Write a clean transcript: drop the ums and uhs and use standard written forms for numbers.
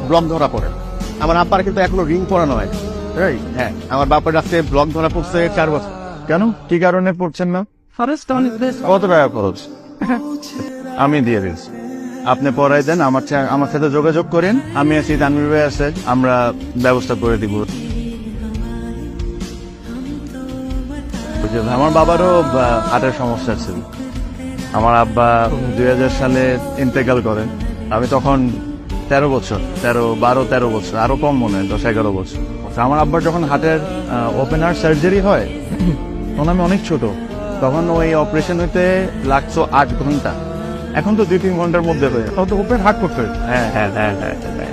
Block ধরা পড়ে। আমার আব্বার কিন্তু এখনো রিং পরানো হয়। হ্যাঁ, আমার বাবার রাস্তায় ব্লক ধরা পড়ছে 4 বছর। কেন, কি কারণে পড়ছেন না? কত টাকা খরচ? আমি দিয়ে দিচ্ছি, আপনি পড়াই দেন। আমার সাথে যোগাযোগ করেন, আমি আছি, তানভীর ভাই আছে, আমরা ব্যবস্থা করে দিব। আমার বাবারও হার্টের সমস্যা ছিল। আমার আব্বা 2000 সালে ইন্তেকাল করেন। আমি তখন 13 বছর, 12-13 বছর, আরো কম মনে হয়, 10-11 বছর। আমার আব্বার যখন হার্টের ওপেন হার্ট সার্জারি হয়, তখন আমি অনেক ছোট। তখন ওই অপারেশন হইতে লাগতো 8 ঘন্টা। এখন তো 2-3 ঘন্টার মধ্যে হয়ে, তখন তো ওপেন হার্ট করতে হয়। হ্যাঁ হ্যাঁ হ্যাঁ হ্যাঁ।